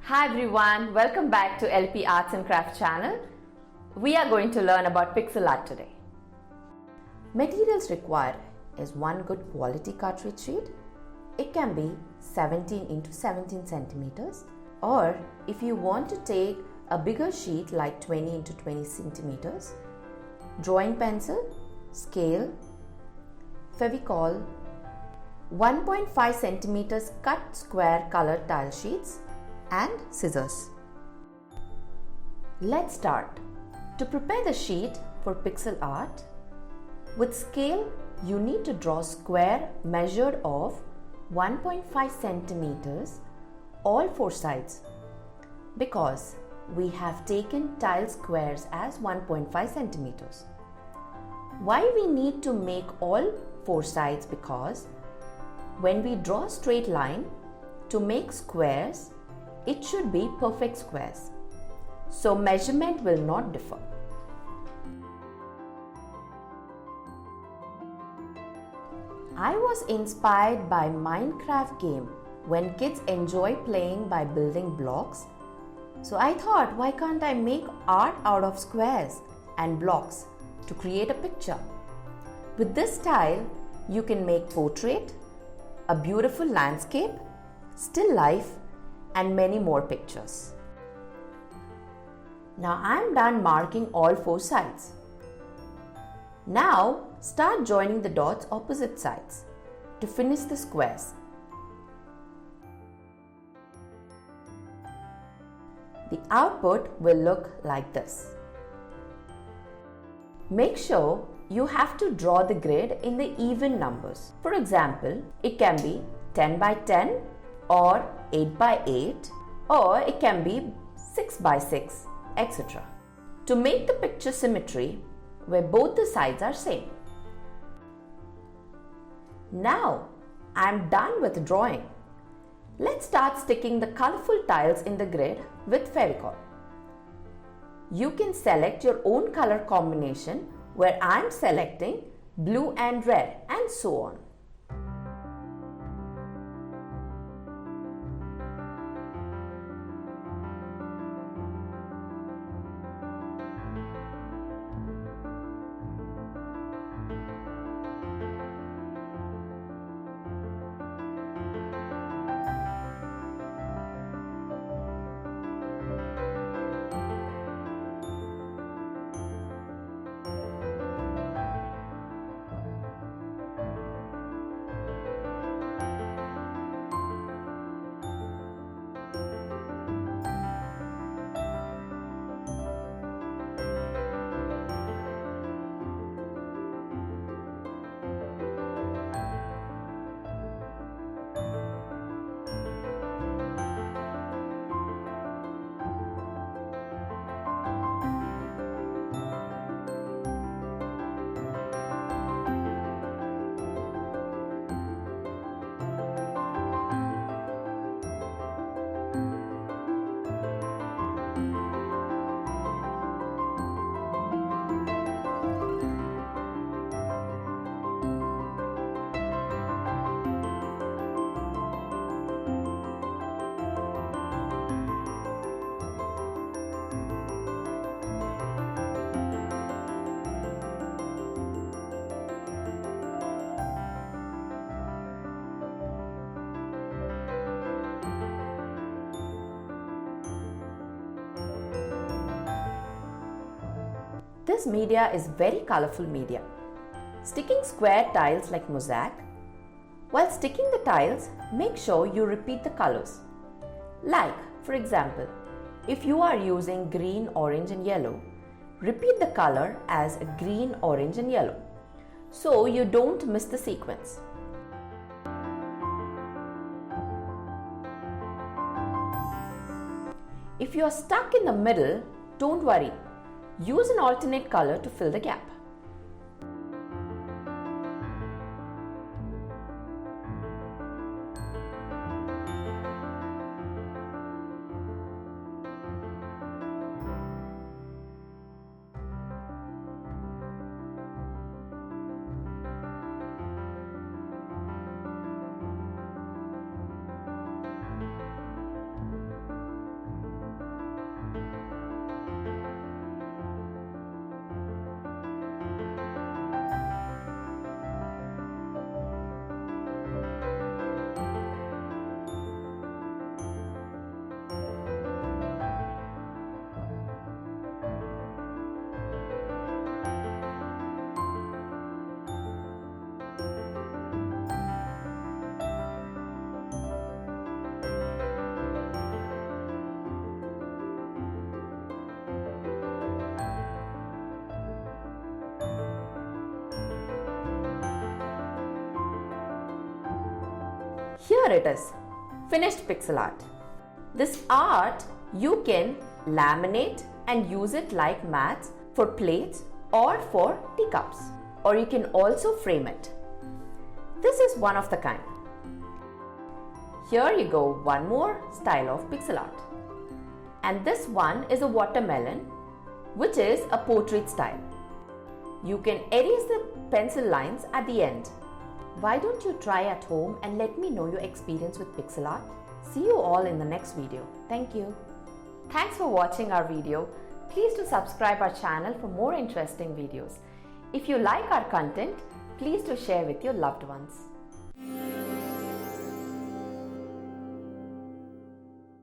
Hi everyone, welcome back to LP Arts and Crafts channel. We are going to learn about pixel art today. Materials required is one good quality cartridge sheet. It can be 17 into 17 centimeters, or if you want to take a bigger sheet like 20 into 20 centimeters, drawing pencil, scale, Fevicol, 1.5 centimeters cut square colored tile sheets, and scissors. Let's start. To prepare the sheet for pixel art, with scale you need to draw square measured of 1.5 centimeters all four sides, because we have taken tile squares as 1.5 centimeters. Why we need to make all four sides? Because when we draw a straight line, to make squares it should be perfect squares, so measurement will not differ. I was inspired by Minecraft game when kids enjoy playing by building blocks. So I thought, why can't I make art out of squares and blocks to create a picture? With this style, you can make portrait, a beautiful landscape, still life, and many more pictures. Now I am done marking all four sides. Now start joining the dots opposite sides to finish the squares. The output will look like this. Make sure you have to draw the grid in the even numbers. For example, it can be 10 by 10 or 8 by 8, or it can be 6 by 6, etc. To make the picture symmetry where both the sides are same. Now I am done with drawing. Let's start sticking the colorful tiles in the grid with Fevicol. You can select your own color combination, where I am selecting blue and red, and so on. This media is very colorful media. Sticking square tiles like mosaic. While sticking the tiles, make sure you repeat the colors. Like, for example, if you are using green, orange and yellow, repeat the color as green, orange and yellow, so you don't miss the sequence. If you are stuck in the middle, don't worry. Use an alternate color to fill the gap. Here it is, finished pixel art. This art you can laminate and use it like mats for plates or for teacups, or you can also frame it. This is one of the kind. Here you go, one more style of pixel art. And this one is a watermelon, which is a portrait style. You can erase the pencil lines at the end. Why don't you try at home and let me know your experience with pixel art? See you all in the next video. Thank you. Thanks for watching our video. Please do subscribe our channel for more interesting videos. If you like our content, please do share with your loved ones.